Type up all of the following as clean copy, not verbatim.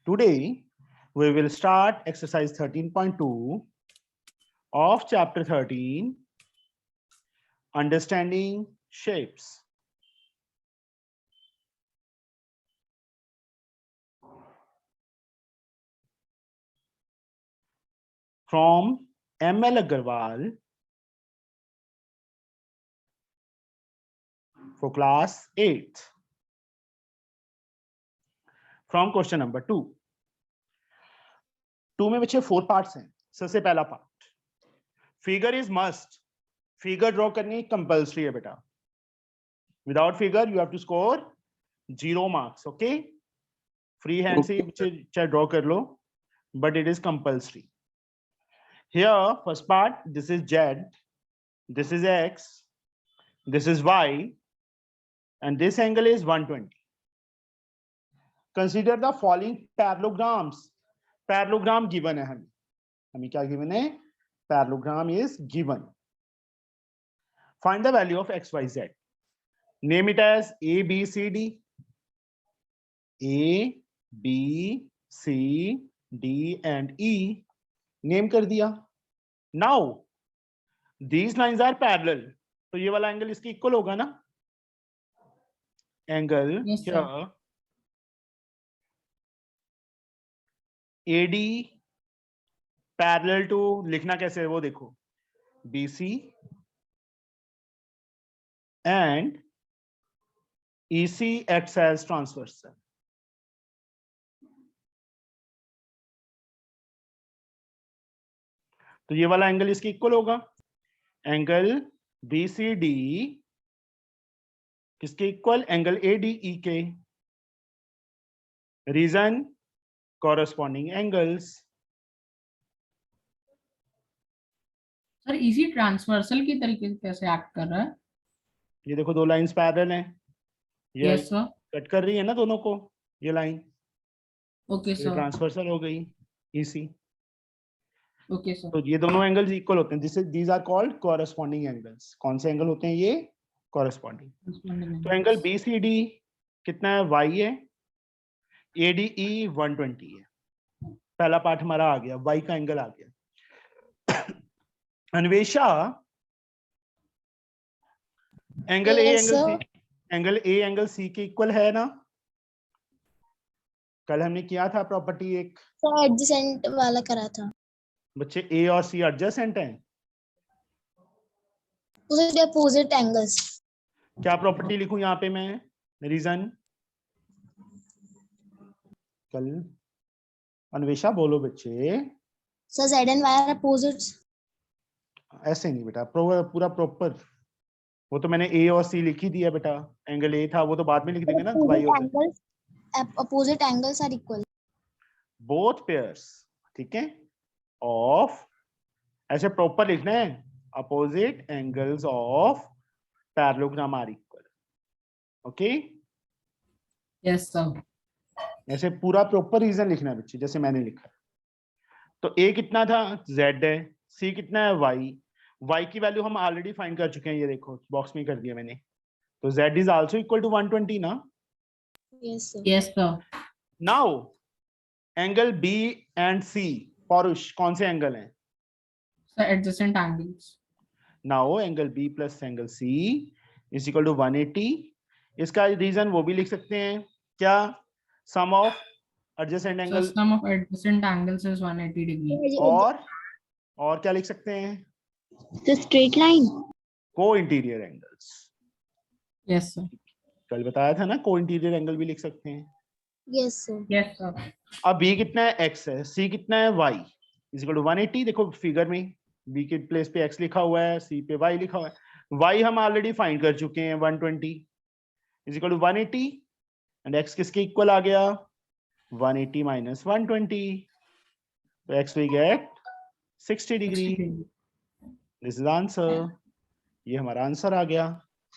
Today we will start exercise 13.2 of chapter 13, understanding shapes. From M.L. Agarwal for class 8th. From question number 2. 2 में बच्चे 4 parts हैं. सबसे पहला part, figure is must. Figure draw करनी compulsory है बेटा. Without figure you have to score 0 marks. Okay, free hand से चाहे ड्रॉ कर लो, but it is compulsory. Here first part, this is Z, this is X, this is Y, and this angle is 120. Consider the following parallelograms. Parallelogram given है हमें क्या given है? Parallelogram is given. Find the value of X, Y, Z. Name it as A, B, C, D. A, B, C, D and E. Name कर दिया. Now these lines are parallel. तो ये वाला angle इसकी equal होगा ना? Angle here AD parallel to, लिखना कैसे है वो देखो, BC and EC acts as transversal. तो ये वाला एंगल इसकी इक्वल होगा. एंगल BCD किसके इक्वल? एंगल ADE के. Reason, corresponding angles. सर इसी ट्रांसवर्सल की तरीके से कैसे एक्ट कर रहा है? ये देखो दो लाइंस पैरेलल हैं. ये यस सर. कट कर रही है ना दोनों को ये लाइन. Okay sir. ट्रांसवर्सल हो गई EC. Okay sir. तो ये दोनों एंगल्स इक्वल होते हैं. These are called corresponding angles. कौन से एंगल होते हैं ये? कॉरेस्पॉन्डिंग. तो एंगल BCD कितना है? Y है. ADE 120 है. पहला पार्ट हमारा आ गया, Y का एंगल आ गया. Anvesha, angle A angle C के इक्वल है ना? कल हमने किया था प्रॉपर्टी एक एडजेसेंट वाला करा था. बच्चे A और C एडजेसेंट हैं. उसे अपोजिट एंगल्स. क्या प्रॉपर्टी लिखूं यहाँ पे मैं? रीजन, कल अन्वेषा बोलो बच्चे. Sir Z and Y are opposites. ऐसे नहीं बेटा, पूरा प्रॉपर. वो तो मैंने A और C लिख ही दिया बेटा. एंगल A था वो तो बाद में लिख देंगे ना. Opposite angles are equal. Both pairs, ठीक है, ऑफ, ऐसे प्रॉपर लिखना है. Opposite angles of parallelogram are equal. Okay, yes sir. ऐसे पूरा प्रॉपर रीजन लिखना है बच्चे, जैसे मैंने लिखा. तो A कितना था? Z है. C कितना है? Y की वैल्यू हम ऑलरेडी फाइंड कर चुके हैं. ये देखो बॉक्स में कर दिया मैंने. तो Z is also equal to 120 ना? Yes sir. Yes sir. Now angle B and C, Paurush कौन से एंगल हैं? Sir adjacent angles. Now angle B plus angle C is equal to 180. इसका रीजन वो भी लिख सकते हैं क्या? Sum of adjacent angle. Sum of adjacent angles is 180 degree. और क्या लिख सकते हैं? The straight line. Co interior angles. Yes sir. कल बताया था ना, को इंटीरियर एंगल भी लिख सकते हैं. Yes sir. Yes sir. अब B कितना है? X है. C कितना है? Y is equal to 180. देखो फिगर में B के प्लेस पे X लिखा हुआ है, C पे Y लिखा हुआ है. Y हम ऑलरेडी फाइंड कर चुके हैं. 120 is equal to 180 and X किसके इक्वल आ गया? 180 माइनस 120. तो X we get 60 degree. This is answer. ये हमारा आंसर आ गया.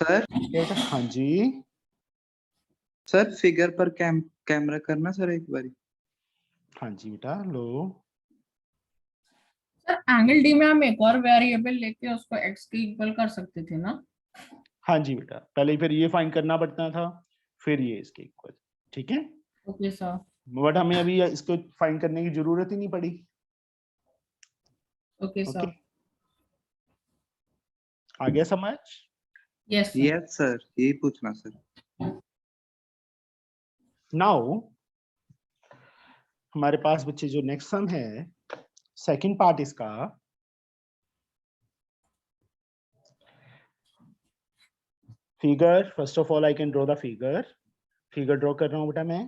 सर. हाँ जी सर फिगर पर कैमरा करना सर एक बारी. हाँ जी बेटा लो. सर एंगल डी में हम एक और वेरिएबल लेके उसको x के इक्वल कर सकते थे ना? हाँ जी बेटा, पहले फिर ये फाइंड करना पड़ता था, फिर ये इसके इक्वल. ठीक है. Okay sir. बट हमें अभी इसको फाइंड करने की जरूरत ही नहीं पड़ी। Okay, okay, sir. आ गया समझ? Yes, sir. यस सर, यही पूछना सर। नाउ हमारे पास बच्चे जो नेक्स्ट सम है, सेकंड पार्ट इसका, figure. First of all I can draw the figure. Figure draw कर रहा हूं बेटा मैं।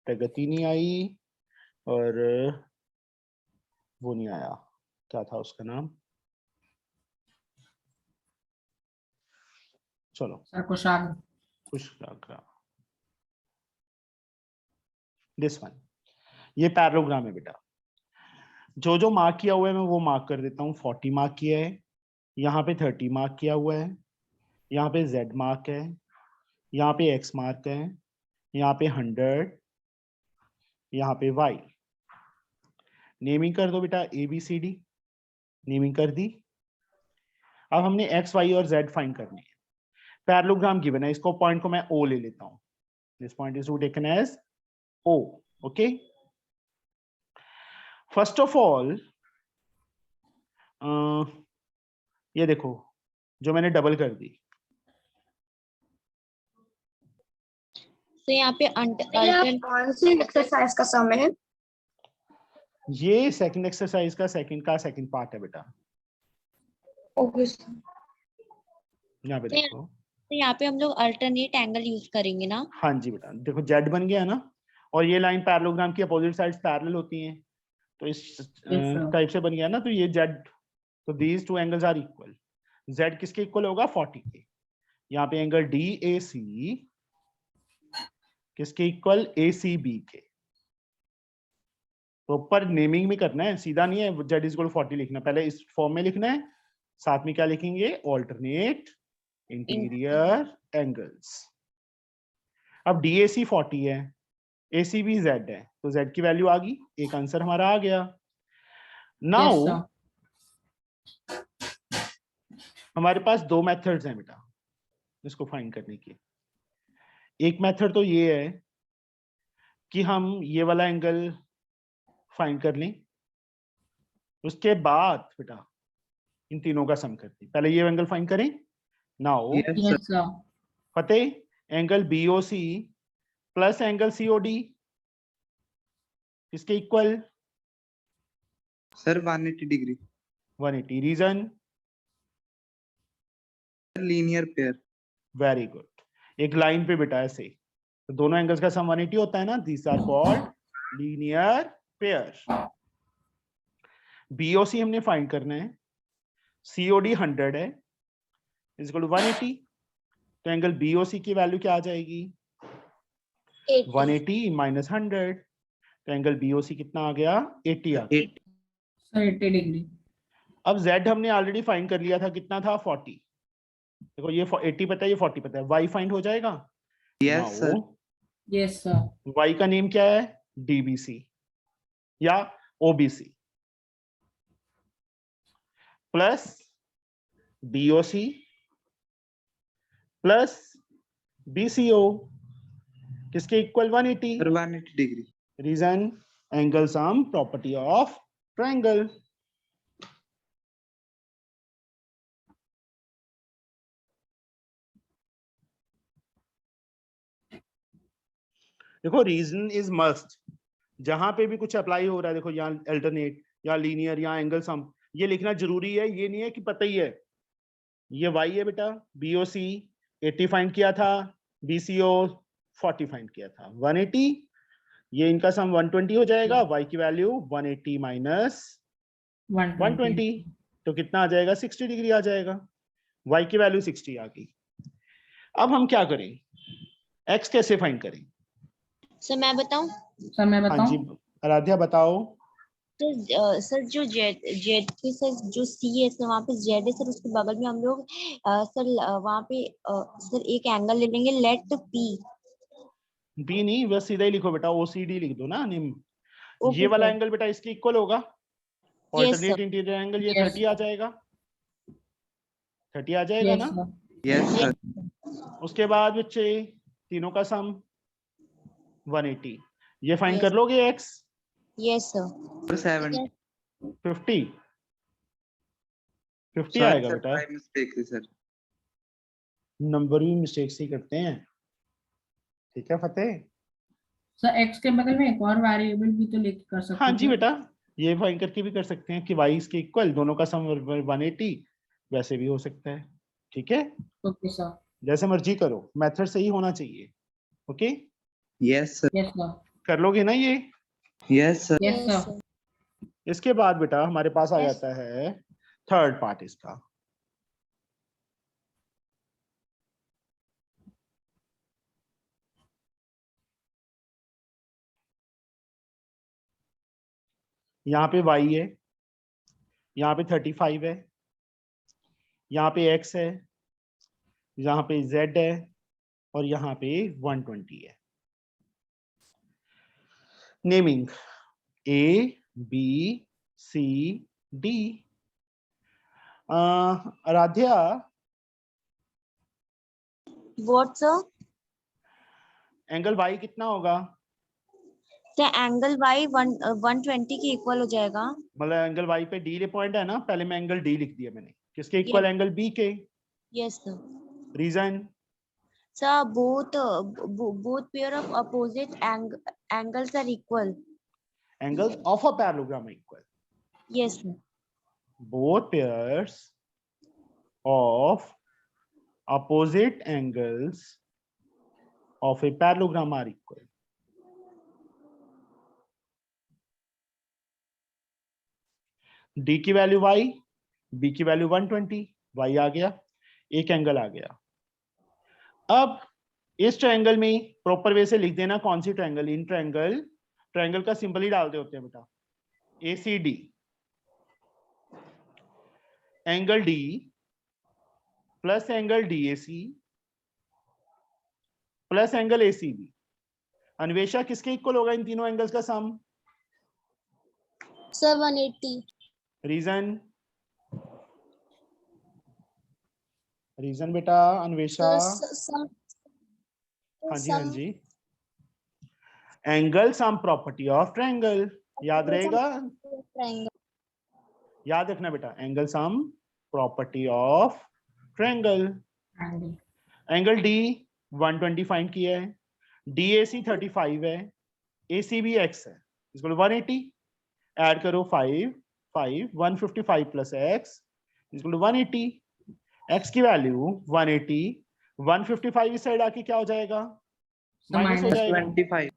प्रगति नहीं आई और वो नहीं आया, क्या था उसका नाम, चलो Sir, कुशाग्र. कुछ दिस वन। ये पैराग्राम है बेटा। जो जो मार्क किया हुआ है मैं वो मार्क कर देता हूँ। 40 मार्क किया है, यहाँ पे 30 मार्क किया हुआ है, यहाँ पे Z मार्क है, यहाँ पे X मार्क है, यहाँ पे 100, यहाँ पे Y। नेमिंग कर दो बेटा, ABCD नेमिंग कर दी। अब हमने X, Y और Z फाइंड करनी है। पैरेललोग्राम गिवन है, इसको पॉइंट को मैं O ले लेता हूँ। This point is to taken as O। Okay, first of all ये देखो जो मैंने डबल कर दी, तो यहाँ पे कौन सी एक्सरसाइज का सम है? ये सेकंड एक्सरसाइज का सेकंड पार्ट है बेटा। ओके यहाँ पे देखो, तो यहाँ पे हम लोग अल्टरनेट एंगल यूज करेंगे ना? हाँ जी बेटा, देखो Z बन गया ना, और ये लाइन पैरेललोग्राम की अपोजिट साइड्स पैरेलल होती हैं, तो इस sir. टाइप से बन गया ना, तो ये Z, तो these two angles are equal. Z किसके इक्वल होगा? 40 के। यहाँ पे एंगल DAC किसके इक्वल? ACB के। प्रॉपर नेमिंग में करना है, सीधा नहीं है Z इज इक्वल 40 लिखना, पहले इस फॉर्म में लिखना है, साथ में क्या लिखेंगे? Alternate interior angles. अब DAC 40 है, ACB Z है, तो Z की वैल्यू आ गई, एक आंसर हमारा आ गया। Yes, now sir. हमारे पास दो मेथड्स हैं बेटा इसको फाइंड करने की। एक मेथड तो ये है कि हम ये वाला एंगल फाइंड कर लें, उसके बाद बेटा इन तीनों का सम करते हैं। पहले ये एंगल फाइंड करें। Now yes sir, Yes, sir. Fateh, angle BOC plus angle COD इसके equal? Sir 180 degree. 180। Reason? Linear pair. Very good. एक लाइन पे बेटा ऐसे, तो दोनों एंगल्स का सम 180 होता है ना, these are called linear pair. BOC हमने फाइंड करना है, COD 100 है, इज इक्वल टू 180, तो एंगल BOC की वैल्यू क्या आ जाएगी? 180 माइनस 100, तो एंगल BOC कितना आ गया? 80 आ गया। Sir, 80 degree. अब Z हमने ऑलरेडी फाइंड कर लिया था, कितना था? 40। देखो ये 80 पता है, ये 40 पता है, Y फाइंड हो जाएगा। Yes sir, Yes, sir. Y का नेम क्या है? DBC या OBC plus BOC plus BCO किसके equal? 180। Sir 180 degree. Reason? Angle sum property of triangle. देखो रीजन इज मस्ट, जहां पे भी कुछ अप्लाई हो रहा है, देखो यहाँ अल्टरनेट या लीनियर या एंगल सम, ये लिखना जरूरी है। ये नहीं है कि पता ही है। ये Y है बेटा, BOC 80 फाइंड किया था, BCO 40 फाइंड किया था, 180। ये इनका सम 120 हो जाएगा, Y की वैल्यू 180 माइनस 120, तो कितना आ जाएगा? 60 डिग्री आ जाएगा। Y की वैल्यू 60 आ गई। अब हम क्या करें? X कैसे फाइंड करें? सर मैं बताऊं? Sir, मैं हाँ जी बताऊं? आराध्या बताओ। तो सर जो जेड पे सर जो C है सर, वहाँ पे Z है सर, उसके बगल में हम लोग सर वहाँ पे सर एक एंगल ले लेंगे, लेट P। B नहीं, बस सीधा ही लिखो बेटा, OCD लिख दो ना निम। ओके ये वाला सर। एंगल बेटा इसके इक्वल होगा, yes alternate sir. Interior angle, ये Yes, 30 आ जाएगा, 30 आ जाएगा Yes, ना। sir. यस सर, उसके बाद बच्चे तीनों का सम 180। ये फाइंड Yes. कर लोगे x Yes, sir. Sir 70 50 50 sorry आएगा सर बेटा। बाय मिस्टेक है सर। नंबर भी मिस्टेक्स ही करते हैं, ठीक है फतेह। सर एक्स के बगल में एक और वेरिएबल भी तो लेके कर सकते हाँ जी थे। बेटा, ये फाइंड करके भी कर सकते हैं कि y इसके इक्वल, दोनों का सम 180, वैसे भी हो सकता है, ठीक है। Okay sir. जैसे मर्जी करो, मेथड सही होना चाहिए। Okay, yes sir. Yes sir. कर लोगे ना ये। Yes sir. Yes Yes, sir. sir. इसके बाद बेटा हमारे पास आ Yes. जाता है थर्ड पार्ट इसका। यहाँ पे y है, यहाँ पे 35 है, यहाँ पे x है, यहाँ पे z है, और यहाँ पे 120 है। Naming A B C D। Aaradhya, What, sir? Angle y कितना होगा? तो एंगल y 120 के इक्वल हो जाएगा। मतलब एंगल y पे D पॉइंट है ना, पहले मैं एंगल D लिख दिया मैंने, किसके इक्वल? एंगल B के। Yes, sir. Reason? Sir, both pair of opposite angles are equal. Angles of a parallelogram are equal. Yes, sir. Both pairs of opposite angles of a parallelogram are equal. D की value y, B की value 120, y आ गया, एक angle आ गया। अब इस triangle में proper way से लिख देना कौन सी ट्रायंगल, इन ट्रायंगल, ट्रायंगल का सिंबल ही डालते होते हैं बेटा, ACD, angle D plus angle DAC plus angle ACB। Anvesha, किसके इक्वल होगा इन तीनों एंगल्स का सम? Sir, 180. रीजन? रीजन बेटा अन्वेषा? हाँ जी, हाँ जी। Angle sum property of triangle, याद रहेगा, याद रखना बेटा, angle sum property of triangle. Angle D 120 find किया है, DAC 35 है, ACB x है, इसको 180, ऐड करो 5 5 155 प्लस x इसको 180, x की वैल्यू 180, 155 इस साइड आके क्या हो जाएगा? माइनस हो जाएगा। 25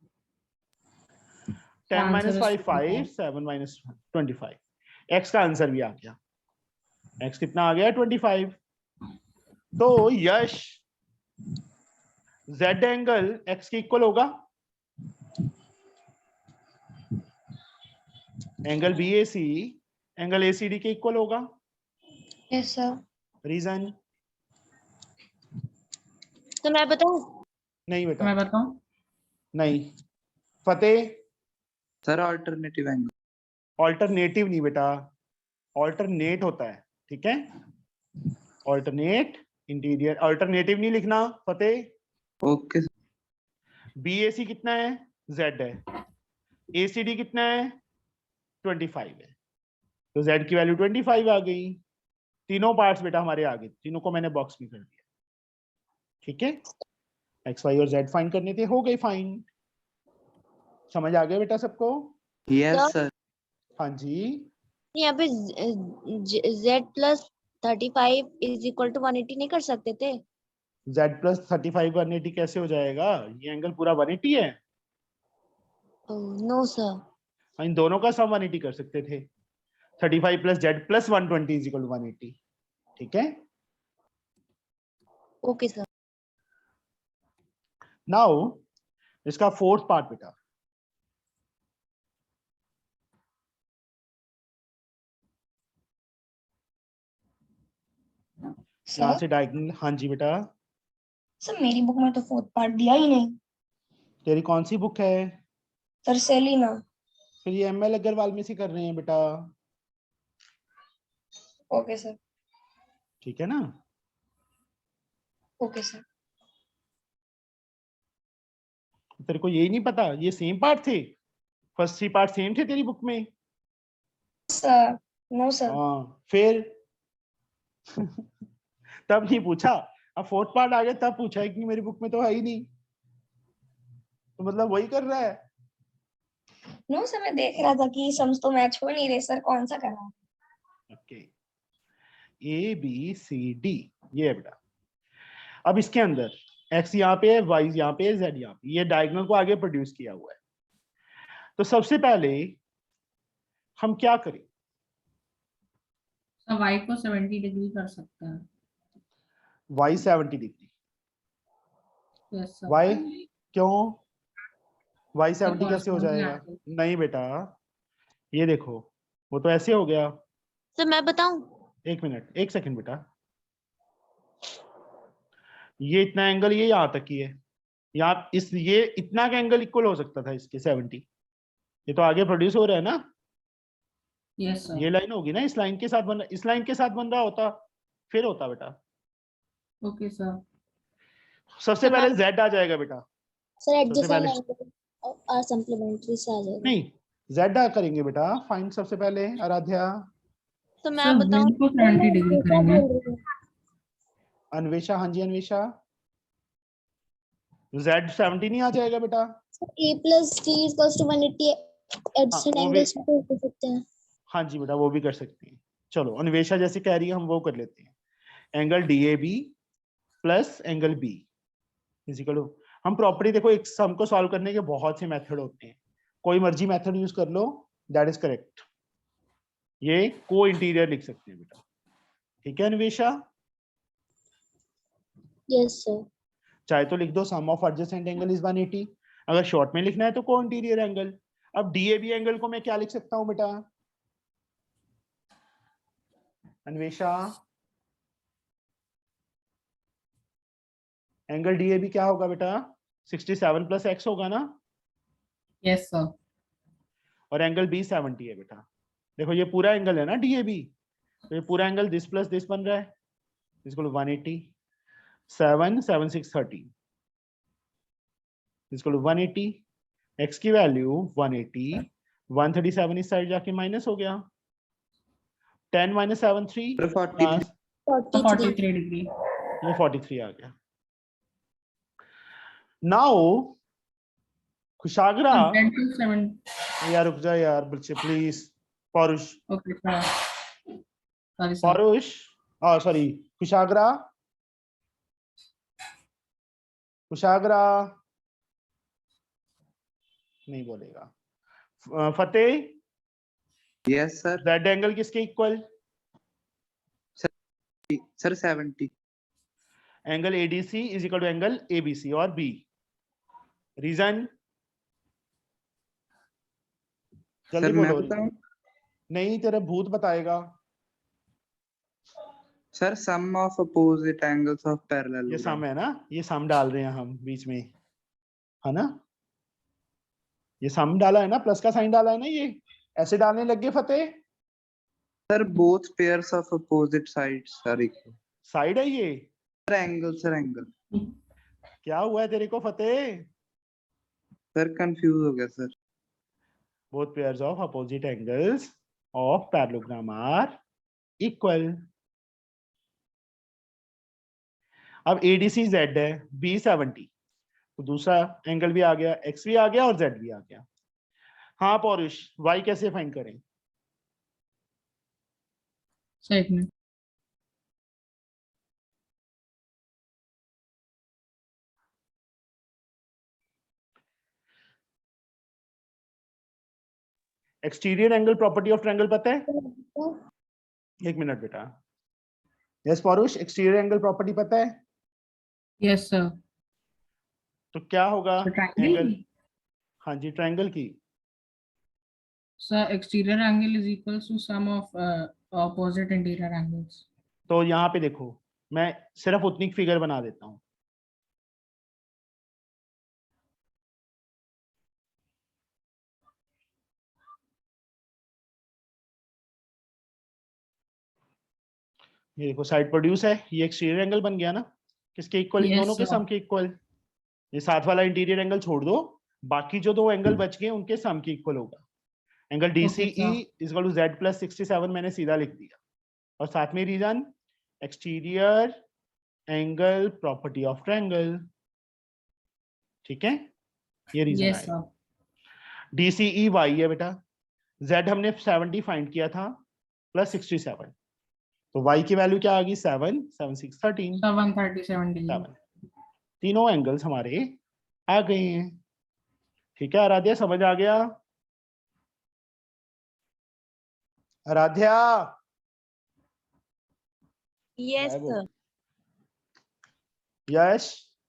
10 आंसर minus 5 5 7 minus 25, x का आंसर भी आ गया। x कितना आ गया? 25। तो यश z एंगल x के इक्वल होगा, एंगल BAC एंगल ACD के इक्वल होगा। Yes, sir. रीजन? तो मैं बताऊं? नहीं बेटा, मैं बताऊं? नहीं। Fateh? Sir alternative angle. Alternative नहीं बेटा, ऑल्टरनेट होता है, ठीक है, ऑल्टरनेट इंटीरियर, ऑल्टरनेटिव नहीं लिखना फतेह। ओके BAC कितना है? Z है, ACD कितना है? 25 है, तो Z की वैल्यू 25 आ गई। तीनों पार्ट्स बेटा हमारे आ गए, तीनों को मैंने बॉक्स में कर दिया, ठीक है। X Y और Z फाइंड करने थे, हो गए फाइंड। समझ आ गया बेटा सबको? Yes sir. हाँ जी। यहाँ पे z plus 35 is equal to 180 नहीं कर सकते थे? Z प्लस 35 180 कैसे हो जाएगा? ये एंगल पूरा 180 है, नो सर। इन दोनों का सम 180 कर सकते थे। 35 plus Z plus 120 is equal to 180, ठीक है। Okay sir. नाउ इसका फोर्थ पार्ट बेटा, यहाँ सर से डायगोनल। हाँ जी बेटा। सर मेरी बुक में तो फोर्थ पार्ट दिया ही नहीं। तेरी कौन सी बुक है? Sir Selina. फिर ये ML अग्रवाल में से कर रहे हैं बेटा, ओके सर। ठीक है ना। Okay sir. तेरे को यही नहीं पता, ये सेम पार्ट थे, फर्स्ट 3 पार्ट सेम थे तेरी बुक में। सर नो सर हाँ फिर तब नहीं पूछा, अब फोर्थ पार्ट आ गया तब पूछा है कि मेरी बुक में तो है ही नहीं, तो मतलब वही कर रहा है। नो सर मैं देख रहा था कि सम्स तो मैच हो नहीं रहे सर, कौन सा करा। Okay, A B C D ये है बेटा। अब इसके अंदर x यहाँ पे है, y यहाँ पे है, z यहाँ पे, ये डायगोनल को आगे प्रोड्यूस किया हुआ है। तो सबसे पहले हम क्या करें, सर y को 70 डिग्री कर सकते हैं। y 70 degree, yes sir. y क्यों, y सर 70 कैसे हो corresponding जाएगा? angle। नहीं बेटा, ये देखो वो तो ऐसे हो गया। सर मैं बताऊं? एक मिनट, एक सेकंड बेटा, ये इतना एंगल ये यहाँ तक ही है, यहाँ इस ये इतना का एंगल इक्वल हो सकता था इसके 70, ये तो आगे प्रोड्यूस हो रहा है ना, यस ये सर। लाइन होगी ना, इस लाइन के साथ बन, इस लाइन के साथ बन रहा होता, फिर होता बेटा। Okay sir. सबसे पहले z आ जाएगा बेटा, सर सबसे पहले और सप्लीमेंट्री से आ जाएगा। नहीं z करेंगे बेटा, फाइंड सबसे पहले आराध्या। तो मैं सर बताऊं? z को 70 डिग्री करेंगे। अन्वेषा, हाँ जी अन्वेषा, z 70 नहीं आ जाएगा बेटा? a plus t is equals to 180 adjacent वो भी, angles को कर सकते हैं। हाँ जी बेटा वो भी कर सकते हैं। चलो अन्वेषा जैसे कह रही है हम वो कर लेते हैं, एंगल DAB प्लस एंगल B इजिकल टू, हम प्रॉपर्टी देखो, एक सम को सॉल्व करने के बहुत से मेथड होते हैं, कोई मर्जी मेथड यूज कर लो, दैट इज करेक्ट। ये को इंटीरियर लिख सकते हैं बेटा, ठीक है अन्वेषा? Yes sir. चाहे तो लिख दो सम ऑफ एडजेसेंट एंगल इज 180, अगर शॉर्ट में लिखना है तो को इंटीरियर एंगल। अब DAB एंगल को मैं क्या लिख सकता हूं बेटा अन्वेषा? एंगल DAB क्या होगा बेटा? 67 प्लस x होगा ना, यस सर। और एंगल B 70 है बेटा। देखो ये पूरा एंगल है ना DAB, तो ये पूरा एंगल दिस प्लस दिस बन रहा है, इसको 180, 7 7 6 30, इसको 180, x की वैल्यू 180, 137 इस साइड जाके माइनस हो गया, 10 माइनस 7 3 सर 43 43 डिग्री। ये 43 आ गया। नाउ कुशाग्रा, z को 7। यार रुक जा यार बच्चे please, Paurush, okay sir, sorry sir. Paurush, sorry Kushagra, Kushagra नहीं बोलेगा। Fateh, yes sir. z angle किसके equal? Sir 70 angle ADC is equal to angle ABC और B। रीजन? जल्दी सर मैं बोलो। बताऊं? नहीं तेरा भूत बताएगा। Sir sum of opposite angles of ये पैरेलल। सम है ना, ये सम डाल रहे हैं हम बीच में, है ना, ये सम डाला है ना, प्लस का साइन डाला है ना, ये ऐसे डालने लग गए Fateh. Sir both pairs of opposite sides are equal. Side है ये, सर एंगल, सर एंगल। क्या हुआ है तेरे को फतेह? सर कंफ्यूज हो गया sir. Both pairs of opposite angles of parallelogram are equal. अब ADC Z है, B 70, तो दूसरा एंगल भी आ गया, X भी आ गया और Z भी आ गया। हाँ पौरुष, Y कैसे फाइंड करें? सर एक minute. Exterior angle property of triangle पता है? एक मिनट बेटा। यस पौरुष, एक्सटीरियर एंगल प्रॉपर्टी पता है? Yes sir. तो क्या होगा ट्रायंगल एंगल? की? हाँ जी ट्रायंगल की। Sir exterior angle is equals to sum of opposite interior angles. तो यहाँ पे देखो, मैं सिर्फ उतनी फिगर बना देता हूँ। ये देखो साइड प्रोड्यूस है, ये एक्सटीरियर एंगल बन गया ना, किसके इक्वल? इन Yes, दोनों के sir. सम के इक्वल। ये साथ वाला इंटीरियर एंगल छोड़ दो, बाकी जो दो एंगल बच गए उनके सम के इक्वल होगा। Angle DCE is equal to Z plus 67 मैंने सीधा लिख दिया, और साथ में reason exterior angle property of triangle. ठीक है, ये रीजन Yes, है। sir. DCE Y है बेटा, Z हमने 70 फाइंड किया था प्लस 67, तो Y की वैल्यू क्या आ गई 7, 7 6 13 737 degree. 7। तीनों एंगल्स हमारे आ गए हैं। ठीक है आराध्या, समझ आ गया? आराध्या यस गायब हो। सर। यश,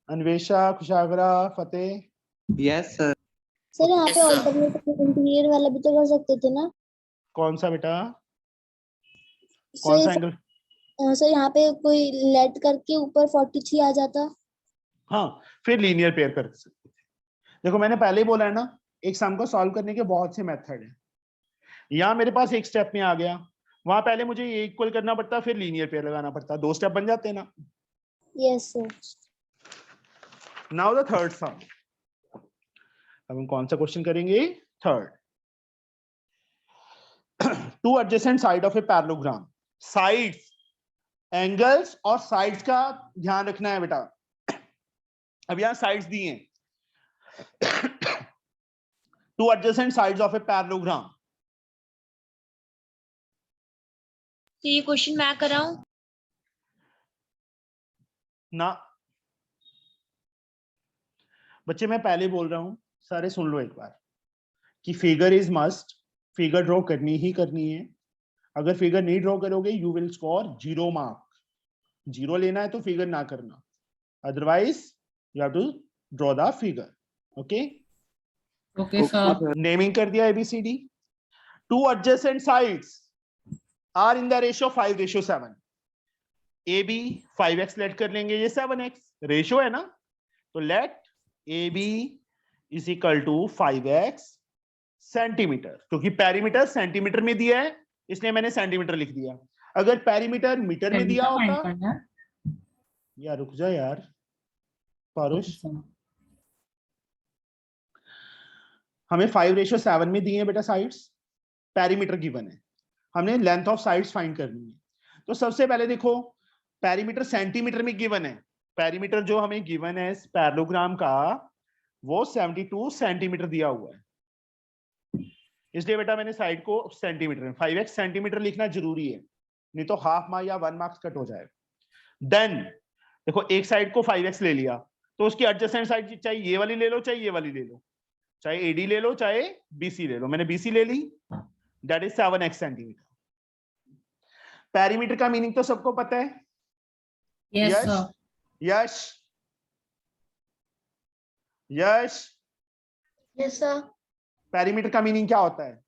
अन्वेषा, कुशागरा, फतेह, यस सर। सर यहाँ पे ऑल्टरनेटिव इंटीरियर वाला भी तो कर सकते थे ना कौन सा बेटा? कौन सा सर? एंगल? सर यहाँ पे कोई लेट करके ऊपर 43 आ जाता। हाँ, फिर लीनियर पेयर कर सकते थे। देखो मैंने पहले ही बोला है ना, एक सम को सॉल्व करने के बहुत से मेथड हैं। यहाँ मेरे पास एक स्टेप में आ गया, वहां पहले मुझे ये इक्वल करना पड़ता, फिर लीनियर पेयर लगाना पड़ता, 2 स्टेप बन जाते हैं ना। Yes sir. Now the third सम। अब हम कौन सा क्वेश्चन करेंगे? Third. Two adjacent side of a parallelogram. Sides, angles और साइड्स का ध्यान रखना है बेटा। अब यहाँ साइड्स दी हैं। To adjacent sides of a parallelogram. तो ये क्वेश्चन मैं कराऊं? ना बच्चे, मैं पहले बोल रहा हूं, सारे सुन लो एक बार, कि figure is must, figure draw करनी ही करनी है। अगर फिगर नहीं ड्रॉ करोगे यू विल स्कोर 0 मार्क। 0 लेना है तो फिगर ना करना, otherwise you have to draw the figure. Okay, Okay, sir. Naming कर दिया ABCD। Two adjacent sides are in the ratio 5:7। AB 5x let कर लेंगे, ये 7x रेशियो है ना, तो let AB is equal to 5x centimetre, क्योंकि perimeter centimetre में दिया है इसलिए मैंने सेंटीमीटर लिख दिया। अगर पेरीमीटर मीटर में दिया Find होता, करना है. यार रुक जा यार पारुष, Sir. हमें 5:7 में दिए हैं बेटा साइड्स, पेरीमीटर गिवन है, हमने लेंथ ऑफ साइड्स फाइंड करनी है। तो सबसे पहले देखो, पेरीमीटर सेंटीमीटर में गिवन है, पेरीमीटर जो हमें गिवन है इस पैरेललोग्राम का वो 72 सेंटीमीटर दिया हुआ है, इसलिए बेटा मैंने साइड को सेंटीमीटर में 5x सेंटीमीटर लिखना जरूरी है, नहीं तो हाफ मार्क या 1 मार्क्स कट हो जाएगा। देन देखो एक साइड को 5x ले लिया, तो उसकी एडजेसेंट साइड चाहे ये वाली ले लो चाहे ये वाली ले लो, चाहे AD ले लो चाहे BC ले लो, मैंने BC ले ली, that is 7x centimetre. Perimeter का मीनिंग तो सबको पता है। Yes, Yash, sir. Yash, Yash, yes sir. Perimeter का मीनिंग क्या होता है?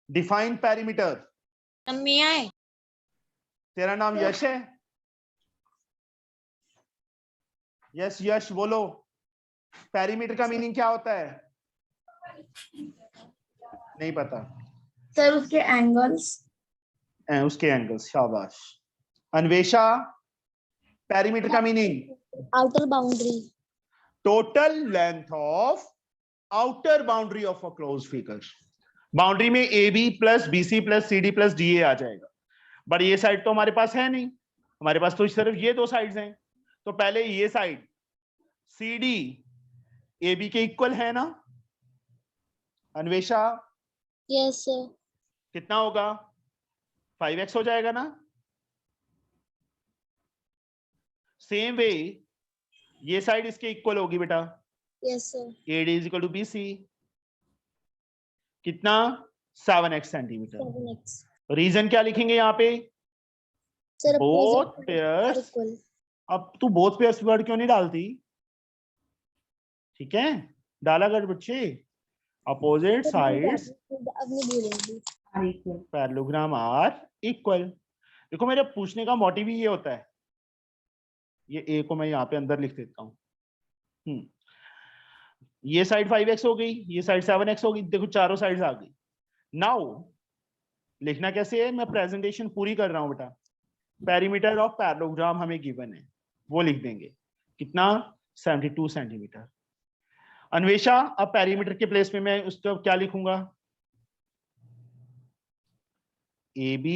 Define perimeter. मम्मी आए? तेरा नाम यश है? यस यश बोलो, पेरीमीटर का मीनिंग क्या होता है? नहीं पता? सर उसके एंगल्स। उसके एंगल्स, शाबाश। अन्वेषा, पेरीमीटर का meaning? Outer boundary. Total length of outer boundary of a close figure. Boundary में AB plus BC plus CD plus DA आ जाएगा, बट ये साइड तो हमारे पास है नहीं, हमारे पास तो सिर्फ ये 2 साइड्स हैं, तो पहले ये साइड CD AB के इक्वल है ना अन्वेषा? Yes sir. कितना होगा? 5x हो जाएगा ना। सेम वे ये साइड इसके इक्वल होगी बेटा, yes sir. AD is equal to BC, कितना? 7x centimetre. 7x। रीजन क्या लिखेंगे यहाँ पे? Sir both pairs. इक्वल। अब तू बोथ पेयर्स वर्ड क्यों नहीं डालती? ठीक है, डाला कर बच्चे। अपोजिट साइड्स अब नहीं बोलेंगे। Are equal. Parallelogram are equal. देखो मेरे पूछने का मोटिव ही ये होता है, ये A को मैं यहाँ पे अंदर लिख देता हूँ। ये साइड 5x हो गई, ये साइड 7x हो गई, देखो चारों साइड्स आ गई। नाउ लिखना कैसे है, मैं प्रेजेंटेशन पूरी कर रहा हूँ बेटा। पेरीमीटर ऑफ पैरेललोग्राम हमें गिवन है, वो लिख देंगे, कितना? 72 सेंटीमीटर। अन्वेषा, अब पेरीमीटर के प्लेस में मैं उसका क्या लिखूंगा? AB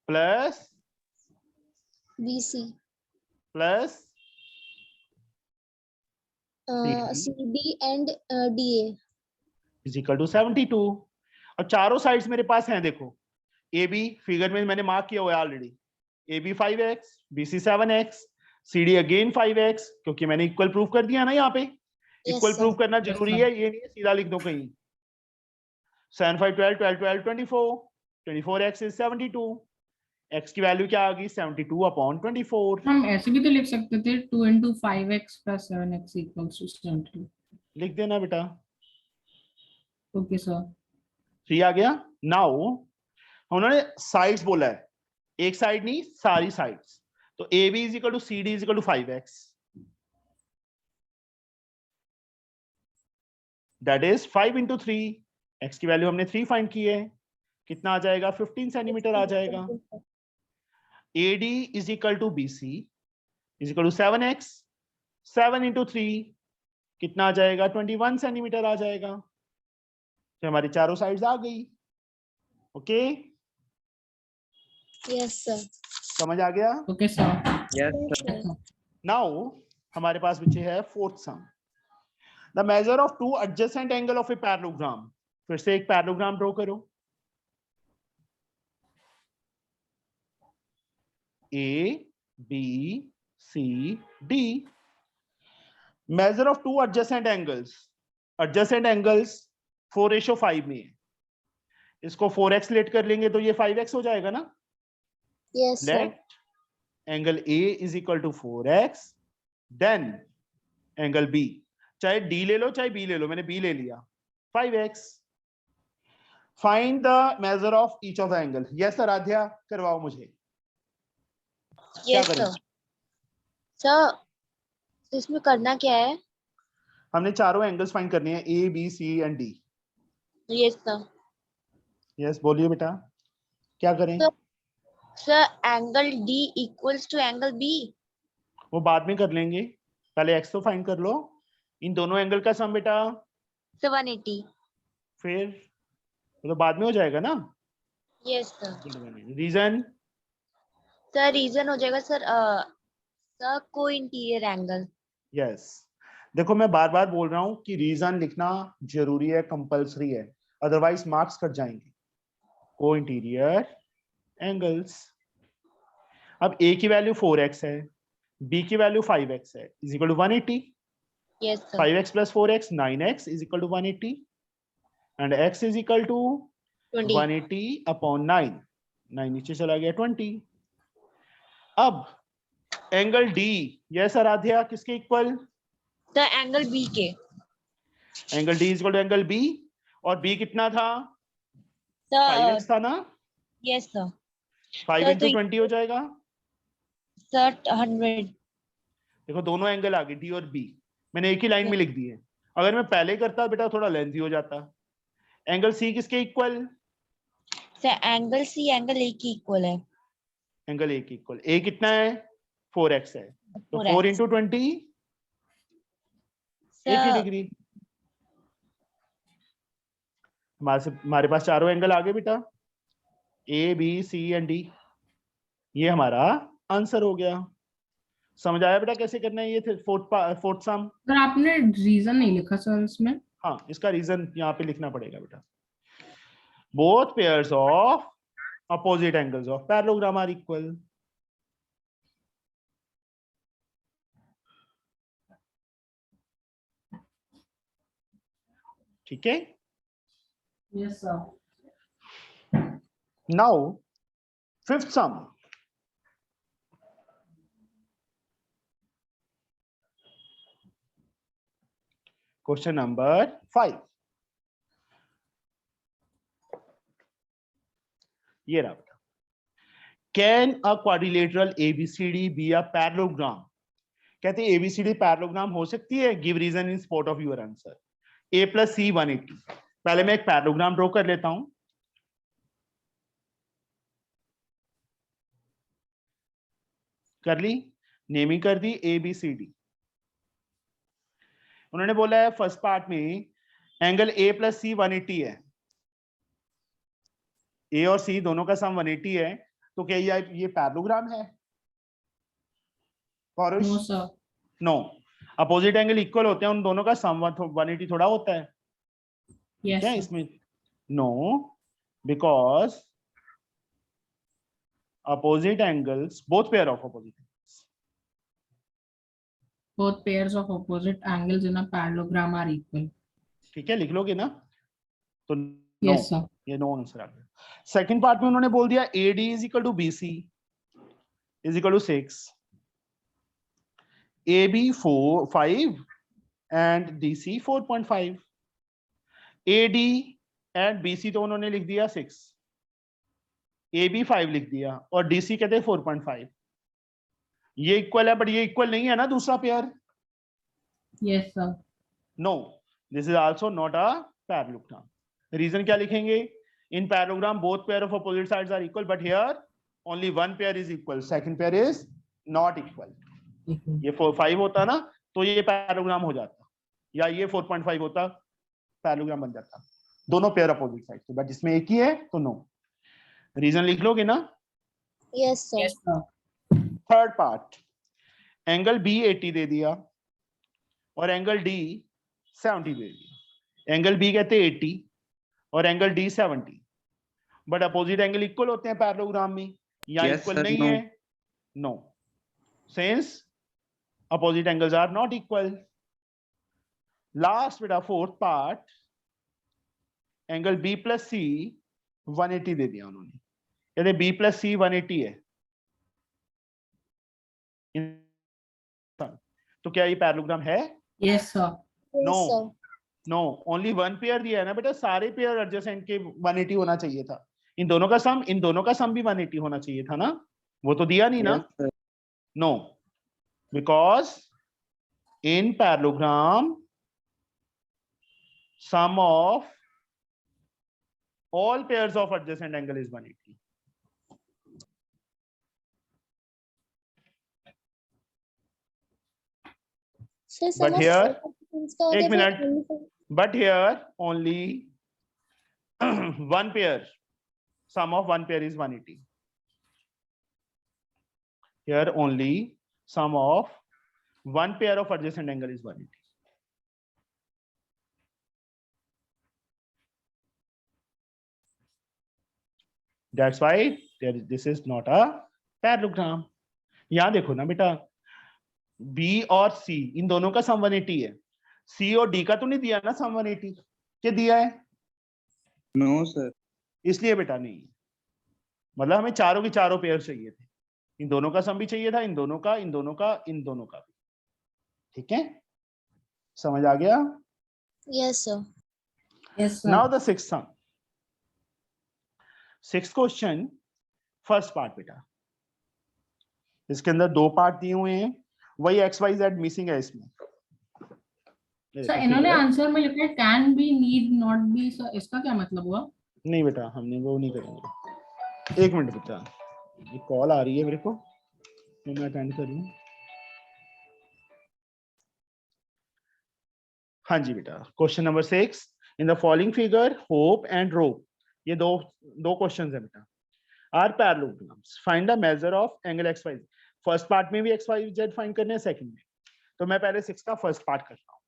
plus BC plus CD and DA is equal to 72। और चारों साइड्स मेरे पास हैं, देखो AB फिगर में मैंने मार्क किया हुआ है already, AB 5x, BC 7x, CD again 5x, क्योंकि मैंने इक्वल प्रूफ कर दिया ना यहाँ पे। Equal sir. प्रूफ करना Yes, जरूरी sir. है, ये नहीं है सीधा लिख दो कहीं। 7 5 12 12 12 24, 24x इज 72, x की वैल्यू क्या आ गई? 72 अपॉन 24। हम ऐसे भी तो लिख सकते थे 2 into 5x plus 7x equals to 72. लिख देना बेटा, Okay, sir. 3 आ गया। नाउ उन्होंने साइड्स बोला है, एक साइड नहीं सारी साइड्स, तो AB is equal to CD is equal to 5x, that is 5 into 3, x की वैल्यू हमने 3 फाइंड की है, कितना आ जाएगा? 15 सेंटीमीटर आ जाएगा। AD is equal to BC is equal to 7x, 7 into 3 कितना आ जाएगा? 21 सेंटीमीटर आ जाएगा। तो हमारी चारों साइड्स आ गई। Okay, Yes, sir. समझ आ गया? Okay, sir. Yes, Yes, sir. sir. Now हमारे पास बचे है fourth some, the measure of two adjacent angle of a parallelogram. फिर से एक पैरेललोग्राम ड्रॉ करो। A B C D, measure of two adjacent angles. Adjacent angles 4:5 में है, इसको 4x लेट कर लेंगे तो ये 5x हो जाएगा ना। Yes, sir. Let angle A is equal to 4x, then angle B, चाहे D ले लो चाहे B ले लो, मैंने B ले लिया, 5x। Find the measure of each of the angle. Yes Aaradhya, करवाओ मुझे। क्या यस करें? सर। सर इसमें करना क्या है? हमने चारों एंगल्स फाइंड करने हैं, A B C and D। Yes sir. Yes बोलिए बेटा, क्या करें? Sir angle D equals to angle B. वो बाद में कर लेंगे, पहले x तो फाइंड कर लो। इन दोनों एंगल का सम बेटा, 780। फिर वो तो बाद में हो जाएगा ना। Yes sir. Reason? Sir reason हो जाएगा sir sir co-interior angle. Yes, देखो मैं बार बार बोल रहा हूं कि रीजन लिखना जरूरी है, कंपलसरी है, अदरवाइज मार्क्स कट जाएंगे। को इंटीरियर एंगल्स। अब A की वैल्यू 4x है, B की वैल्यू 5x है, is equal to 180। Yes sir. 5x plus 4x 9x is equal to 180, and x is equal to 20। 180 upon 9, 9 नीचे चला गया 20। अब एंगल D, यस आराध्या, किसके इक्वल? सर एंगल बी के। Angle D is equal to angle B, और B कितना था? Sir 5x था ना। Yes sir. 5 सर, इंटू तो 20 हो जाएगा। सर 100। देखो दोनों एंगल आ गए D और B, मैंने एक ही लाइन में लिख दी है। अगर मैं पहले करता बेटा थोड़ा लेंथी हो जाता। एंगल C किसके equal? Sir angle C angle A की इक्वल है। एंगल A के इक्वल। A कितना है? 4x है, तो 4 4x। Into 20 80 sir degree. हमारे पास चारों एंगल आ गए बेटा, A B C and D। ये हमारा आंसर हो गया। समझ आया बेटा कैसे करना है ये फोर्थ सम? सर आपने रीजन नहीं लिखा सर इसमें। हाँ, इसका रीजन यहाँ पे लिखना पड़ेगा बेटा। Both pairs of opposite angles of parallelogram are equal. ठीक है। Yes sir. Now fifth sum. Question number 5. ये रहा बेटा। Can a quadrilateral ABCD be a parallelogram? कहते हैं ABCD पैरेललोग्राम हो सकती है। Give reason in support of your answer. A प्लस C 180। पहले मैं एक पैरेललोग्राम ड्रॉ कर लेता हूं। कर ली, नेमिंग कर दी ABCD। उन्होंने बोला है फर्स्ट पार्ट में एंगल ए प्लस सी 180 है, ए और सी दोनों का सम 180 है, तो क्या ये पैरेललोग्राम है? No, sir. No, opposite angle equal होते हैं, उन दोनों का सम 180 थोड़ा होता है Yes, क्या sir. इसमें? No, because opposite angles, both pair of opposite angles. Both pairs of opposite angles in a parallelogram are equal. ठीक है, लिख लोगे ना? तो Yes, sir. ये नो आंसर आ गया। सेकंड पार्ट में उन्होंने बोल दिया AD is equal to BC is equal to 6, AB 5 and DC 4.5, AD and BC तो उन्होंने लिख दिया 6, AB 5 लिख दिया और DC कहते हैं 4.5। ये इक्वल है, बट ये इक्वल नहीं है ना दूसरा pair. Yes, sir. No, this is also not a parallelogram. Reason क्या लिखेंगे? In parallelogram both pair of opposite sides are equal, but here only one pair is equal, second pair is not equal. Equal. ये 5 होता ना तो ये parallelogram हो जाता, या ये 4.5 होता पैरेललोग्राम बन जाता, दोनों पेयर अपोजिट साइड के, बट इसमें एक ही है तो नो। रीजन लिख लोगे ना? Yes, sir. Yes, sir. Third part, angle B 80 दे दिया और एंगल डी 70 दे दिया। एंगल बी कहते हैं 80 और angle D 70, but opposite angle equal होते हैं पैरेललोग्राम में, या Yes, इक्वल sir, नहीं no. है? No, since opposite angles are not equal. Last बेटा fourth part, angle B plus C 180 दे दिया उन्होंने, कहते बी प्लस सी 180 है, तो क्या ये पैरेललोग्राम है? Yes, sir. Yes, No. sir. No, only one pair दिया है ना बेटा, सारे पेयर एडजेसेंट के 180 होना चाहिए था। इन दोनों का सम भी 180 होना चाहिए था ना, वो तो दिया नहीं ना। Yes, sir. No, because in parallelogram sum of all pairs of adjacent angle is 180. Sir, But sum of here, circumference का हो एक गया, sir, minute. only for- But here only one pair, sum of one pair is 180. Here only sum of one pair of adjacent angle is 180. That's why this is not a parallelogram. यहाँ देखो ना बेटा, B और C इन दोनों का sum 180 है, C और D का तो नहीं दिया ना सम 180, क्या दिया है? No, sir. इसलिए बेटा नहीं है, मतलब हमें चारों की चारों पेयर चाहिए थे, इन दोनों का सम भी चाहिए था, इन दोनों का, इन दोनों का, इन दोनों का भी। ठीक है, समझ आ गया? Yes, sir. Yes, sir. Now the sixth sum, sixth question, first part बेटा, इसके अंदर दो पार्ट दिए हुए हैं, वही XYZ मिसिंग है इसमें। सर इन्होंने आंसर में लिखा है can be, need not be, sir इसका क्या मतलब हुआ? नहीं बेटा, हमने वो नहीं करेंगे। एक मिनट बेटा, ये कॉल आ रही है मेरे को, तो मैं अटेंड कर लूं। हाँ जी बेटा, question number 6, in the following figure HOPE and ROPE, ये दो क्वेश्चंस है बेटा, are parallelograms, find the measure of angle XYZ। First part में भी XYZ फाइंड करने हैं, सेकंड में, तो मैं पहले 6 का फर्स्ट पार्ट कर रहा हूँ।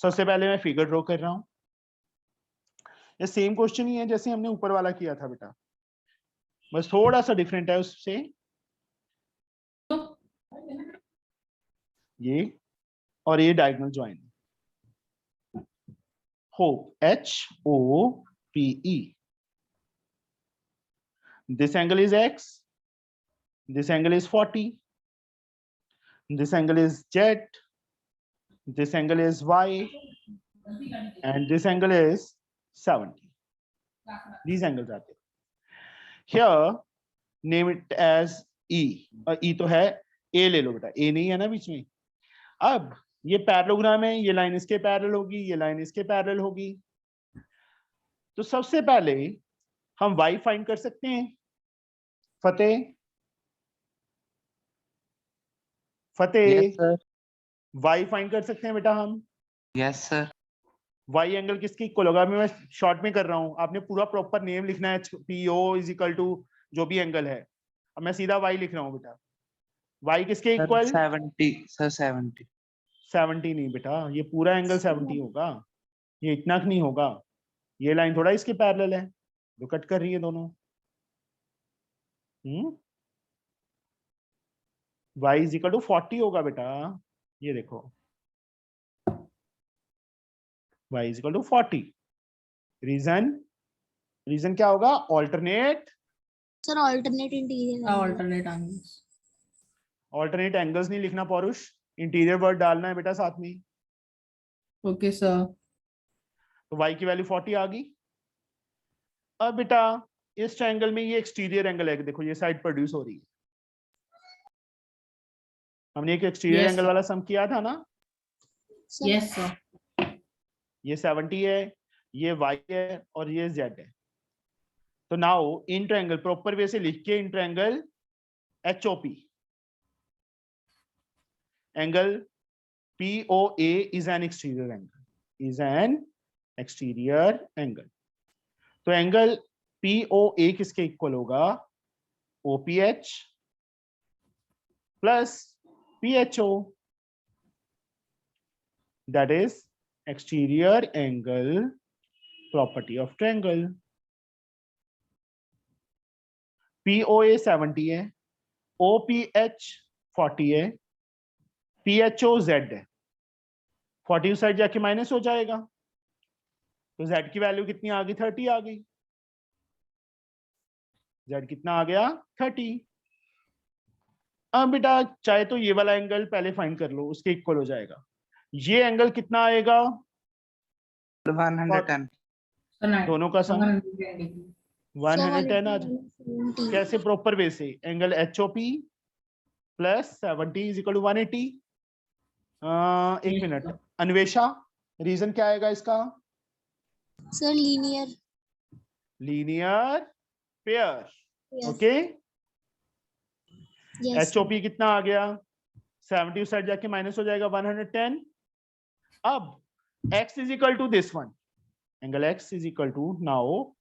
सबसे पहले मैं फिगर ड्रॉ कर रहा हूँ, ये सेम क्वेश्चन ही है जैसे हमने ऊपर वाला किया था बेटा, बस थोड़ा सा डिफरेंट है उससे। ये और ये diagonal join, hope HOPE, this angle is X, this angle is 40, this angle is Z, this angle is Y, and this angle is 70. These angles are there. Here, name it as E. E तो है, A ले लो बेटा, A नहीं है ना बीच में। अब ये पैरेललोग्राम है, ये लाइन इसके पैरेलल होगी, ये लाइन इसके पैरेलल होगी, तो सबसे पहले हम Y फाइंड कर सकते हैं। फतेह Yes, sir. Y फाइंड कर सकते हैं बेटा हम। Yes sir. वाई एंगल किसके इक्वल होगा? अभी मैं शॉर्ट में कर रहा हूँ, आपने पूरा प्रॉपर नेम लिखना है, P O is equal to जो भी एंगल है। अब मैं सीधा वाई लिख रहा हूँ बेटा। वाई किसके सर इक्वल? 70 सर 70। 70 नहीं बेटा, ये पूरा एंगल 70 होगा, ये इतना नहीं होगा। ये लाइन थोड़ा इसके पैरेलल है जो कट कर रही है दोनों। y इज इक्वल टू 40 होगा बेटा, ये देखो y इज इक्वल टू 40। रीजन, रीजन क्या होगा? Alternate, sir alternate interior alternate angles. Alternate angles नहीं लिखना पौरुष, इंटीरियर वर्ड डालना है बेटा साथ में। Okay, sir. तो y की वैल्यू 40 आ गई। अब बेटा इस ट्रायंगल में ये एक्सटीरियर एंगल है, देखो ये साइड प्रोड्यूस हो रही है। हमने एक एक्सटीरियर Yes, एंगल sir. वाला सम किया था ना, Yes, sir. ये 70 है, ये y है और ये z है। तो now in triangle proper way से लिख के, in triangle HOP, angle POA is an exterior angle, is an exterior angle। तो एंगल POA किसके इक्वल होगा? OPH plus PHO, that is exterior angle property of triangle। POA 70 है, OPH 40 है, PHO Z है। 40 side जाके minus हो जाएगा, तो Z की वैल्यू कितनी आ गई? 30 आ गई। Z कितना आ गया? 30। अब बेटा चाहे तो ये वाला एंगल पहले फाइंड कर लो, उसके इक्वल हो जाएगा। ये एंगल कितना आएगा? 110। Sir, दोनों का सम 120. 110 आ जाए। कैसे? प्रॉपर वे से, angle HOP plus 70 is equal to 180। एक Yes, minute, sir. Anvesha, reason क्या आएगा इसका? Sir linear linear pair. Okay, yes HOP कितना आ गया? 70 साइड जाके माइनस हो जाएगा, 110। अब x is equal to this one, angle x is equal to, now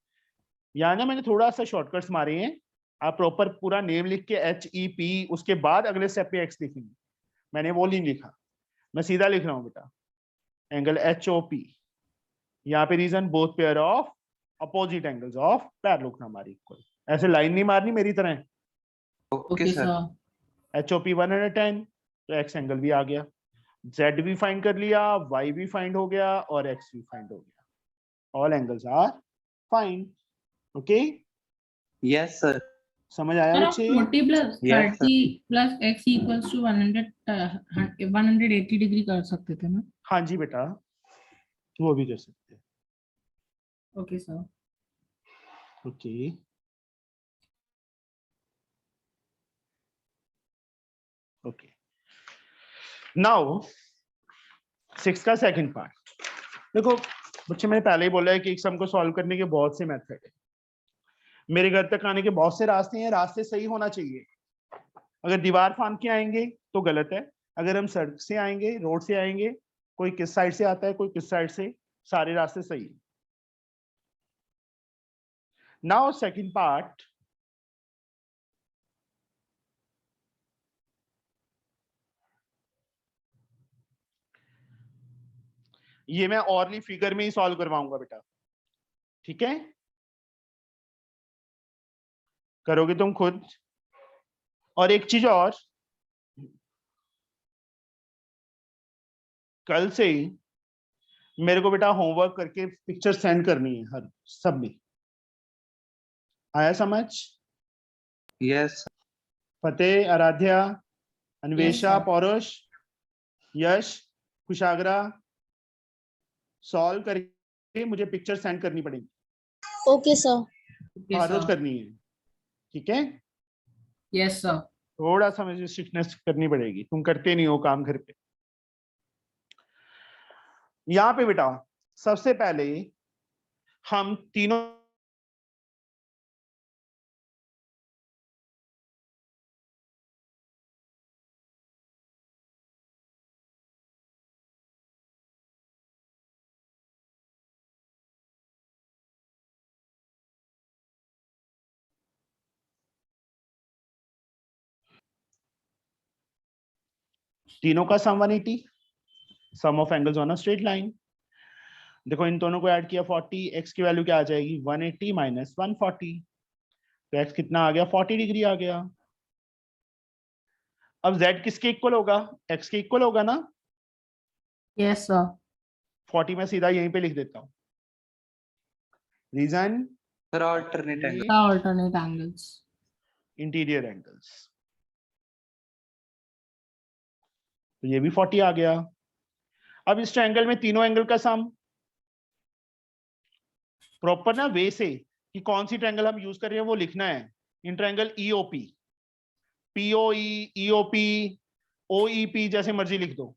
यहाँ ना मैंने थोड़ा सा शॉर्टकट्स मारे हैं, आप प्रॉपर पूरा नेम लिख के HEP, उसके बाद अगले स्टेप पे x लिखेंगे। मैंने वो नहीं लिखा, मैं सीधा लिख रहा हूँ बेटा, एंगल HOP। यहाँ पे reason, both pair of opposite angles of parallelogram are equal. ऐसे लाइन नहीं मारनी मेरी तरह। Okay Okay, sir. sir. HOP 110, तो x एंगल भी आ गया, Z भी फाइंड कर लिया, Y भी फाइंड हो गया और X भी फाइंड हो गया। All angles are find. Okay, yes sir. समझ आया Sir, बच्चे? 40 plus Yes, sir. 30 plus x equals to 180 degree कर सकते थे ना? हाँ जी बेटा, वो भी कर सकते हैं। Okay, sir. Okay, okay, now 6 का सेकंड पार्ट देखो बच्चे, मैंने पहले ही बोला है कि एक सम को सॉल्व करने के बहुत से मेथड है। मेरे घर तक आने के बहुत से रास्ते हैं, रास्ते सही होना चाहिए। अगर दीवार फांद के आएंगे तो गलत है, अगर हम सड़क से आएंगे, रोड से आएंगे, कोई किस साइड से आता है, कोई किस साइड से, सारे रास्ते सही है। नाउ सेकंड पार्ट, ये मैं औरली फिगर में ही सॉल्व करवाऊंगा बेटा, ठीक है? करोगे तुम खुद। और एक चीज और, कल से मेरे को बेटा होमवर्क करके पिक्चर सेंड करनी है हर सब में। आया समझ? यस फतेह, आराध्या, अन्वेषा, sir. पौरुष, यश, कुशाग्रा, सॉल्व करके मुझे पिक्चर सेंड करनी पड़ेगी, ओके सर Okay, हर रोज sir. करनी है, ठीक है? Yes, sir. थोड़ा सा मुझे स्ट्रिक्टनेस करनी पड़ेगी, तुम करते नहीं हो काम घर पे। यहाँ पे बेटा सबसे पहले हम तीनों तीनों का sum 180, sum of angles on a straight line. देखो इन दोनों को ऐड किया 40, एक्स की वैल्यू क्या आ जाएगी 180 माइनस 140, तो एक्स कितना आ गया 40 डिग्री आ गया। अब z किसके इक्वल होगा, x के इक्वल होगा ना। Yes, sir. 40 में सीधा यहीं पे लिख देता हूँ। Reason sir alternate angle. The alternate angles. Interior angles, तो ये भी 40 आ गया। अब इस ट्रायंगल में तीनों एंगल का सम प्रॉपर ना वे से कि कौन सी ट्रायंगल हम यूज कर रहे हैं वो लिखना है। In triangle EOP, POE, EOP, OEP जैसे मर्जी लिख दो।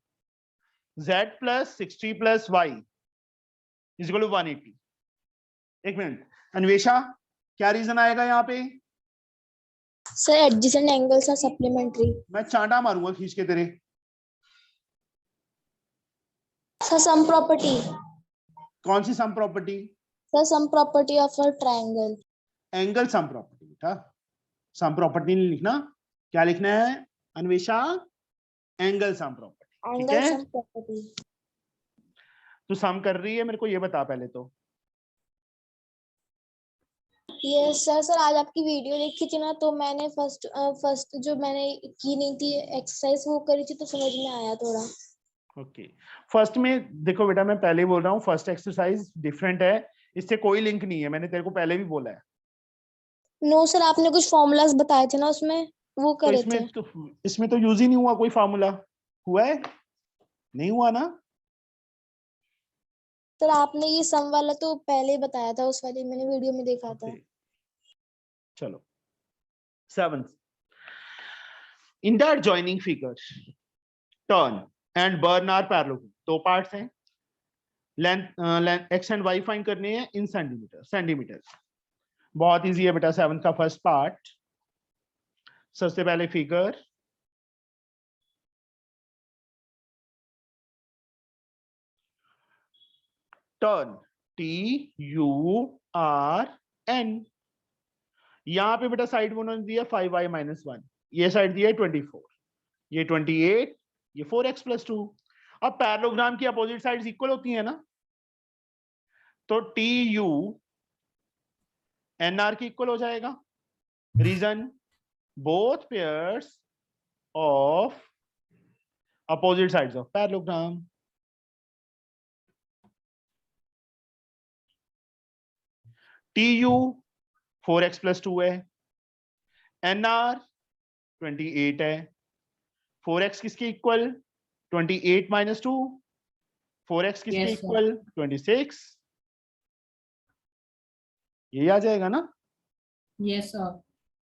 z plus 60 plus Y is equal to 180। एक मिनट अन्वेषा, क्या रीजन आएगा यहाँ पे? Sir adjacent angles are supplementary. मैं चांटा मारूंगा खींच के तेरे। सर सम प्रॉपर्टी, कौन सी sum property? Sir sum property of a triangle. Angle sum property बेटा, सम प्रॉपर्टी नहीं लिखना। क्या लिखना है अन्वेषा? Angle sum property. ठीक एंगल है, सम प्रॉपर्टी। तू सम कर रही है मेरे को ये बता पहले तो। Yes sir. सर आज आपकी वीडियो देखी थी ना, तो मैंने फर्स्ट जो मैंने की नहीं थी एक्सरसाइज वो करी थी, तो समझ में आया थोड़ा। ओके फर्स्ट में देखो बेटा, मैं पहले ही बोल रहा हूँ फर्स्ट एक्सरसाइज डिफरेंट है, इससे कोई लिंक नहीं है, मैंने तेरे को पहले भी बोला है। नो सर, आपने कुछ फॉर्मूलाज बताए थे ना उसमें, वो तो करे थे। इसमें तो यूज ही नहीं हुआ कोई फार्मूला। हुआ है? नहीं हुआ ना। सर आपने ये सम वाला तो पहले ही बताया था, उस वाली मैंने वीडियो में देखा था। Okay. चलो 7th, in the adjoining figure turn and burn are parallel। दो पार्ट्स हैं, length x and y find करने हैं इन सेंटीमीटर। बहुत इजी है बेटा 7th का फर्स्ट पार्ट। सबसे पहले फिगर, टर्न TURN। यहां पे बेटा साइड में उन्होंने दिया 5y माइनस 1, ये साइड दिया 24, ये 28, ये 4x प्लस 2। अब पैरेललोग्राम की अपोजिट साइड्स इक्वल होती है ना, तो TUNR की इक्वल हो जाएगा। Reason both pairs of opposite sides of parallelogram. TU 4x plus 2 है, NR 28 है। 4x किसके इक्वल? 28 माइनस 2। 4x किसके Yes, sir. इक्वल? 26। ये आ जाएगा ना। Yes, sir.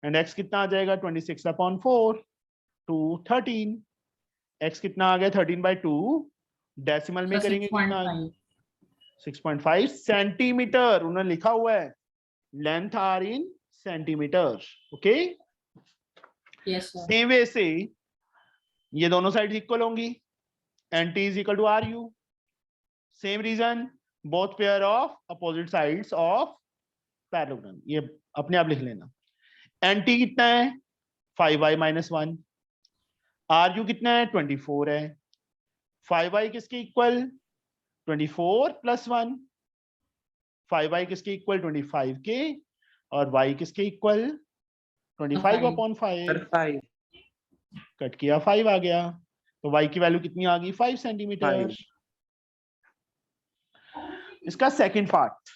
एंड x कितना आ जाएगा 26/4 टू 13। x कितना आ गया 13/2, डेसिमल में Sir, करेंगे कितना? 6.5. 6.5 सेंटीमीटर उन्होंने लिखा हुआ है। Length are in centimetre. Okay, Yes, sir. Same way से ये दोनों साइड इक्वल होंगी, and t is equal to R U. Same reason, both pair of opposite sides of parallelogram. ये अपने आप लिख लेना। एंड t कितना है 5y माइनस 1। आर यू कितना है 24 है। 5y किसके इक्वल? 24 प्लस 1। 5y किसके इक्वल? 25 के। और y किसके इक्वल? 25/5। सर 5 कट किया 5 आ गया, तो y की वैल्यू कितनी आ गई 5 सेंटीमीटर। 5 इसका सेकंड पार्ट।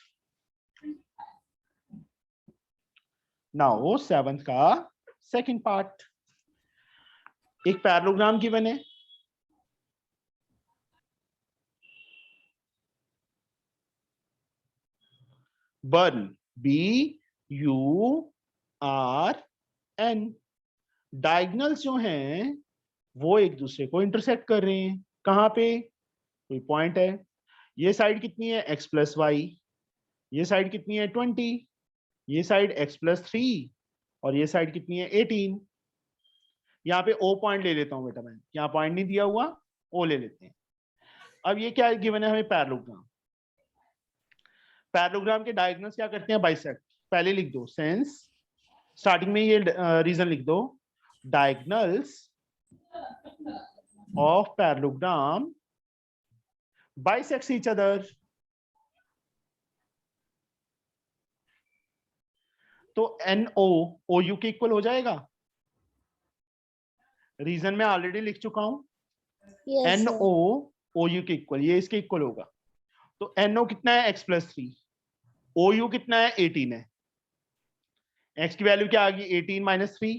नाउ 7th का सेकंड पार्ट। एक पैरेललोग्राम गिवन है, बर्न BURN। डायगोनल्स जो हैं वो एक दूसरे को इंटरसेक्ट कर रहे हैं। कहां पे? कोई पॉइंट है, ये साइड कितनी है x प्लस वाई, ये साइड कितनी है 20, ये साइड x प्लस 3, और ये साइड कितनी है 18। यहाँ पे O पॉइंट ले लेता हूँ बेटा मैं, यहाँ पॉइंट नहीं दिया हुआ, O ले लेते हैं। अब ये क्या गिवन है हमें? पैरेललोग्राम। पैरेललोग्राम के डायगोनल्स क्या करते हैं? बाइसेक्ट। पहले लिख दो सेंस, स्टार्टिंग में ये रीजन लिख दो, diagonals of parallelogram bisects each other. तो NO OU के इक्वल हो जाएगा। रीजन में ऑलरेडी लिख चुका हूं। Yes sir. NO OU के इक्वल, ये इसके इक्वल होगा। तो NO कितना है x+3, OU कितना है 18 है। x की वैल्यू क्या आ गई 18 - 3,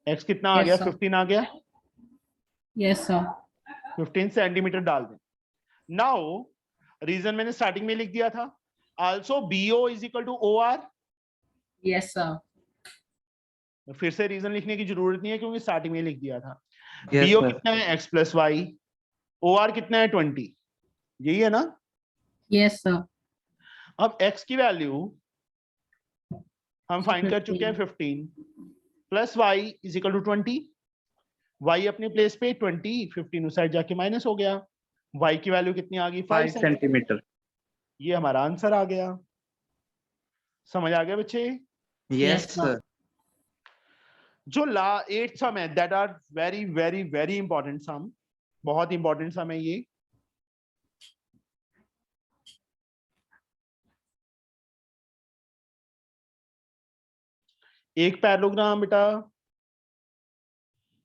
x कितना आ Yes, गया sir. 15 आ गया। Yes, sir. 15 सेंटीमीटर डाल दें। नाउ रीजन मैंने स्टार्टिंग में लिख दिया था, also BO = OR। Yes, sir. फिर से रीजन लिखने की जरूरत नहीं है क्योंकि स्टार्टिंग में लिख दिया था। Yes, BO sir. कितना है x+y, OR कितना है 20, यही है ना। Yes, sir. अब x की वैल्यू हम फाइंड कर चुके हैं 15 प्लस y = 20। y अपने प्लेस पे 20, 15 उस साइड जाके माइनस हो गया। y की वैल्यू कितनी आ गई 5 5 सेंटीमीटर। ये हमारा आंसर आ गया। समझ आ गया बच्चे। Yes sir. सर। जो 8th सम है that are very very very important sum, बहुत इंपॉर्टेंट सम है ये। एक पैरेललोग्राम बेटा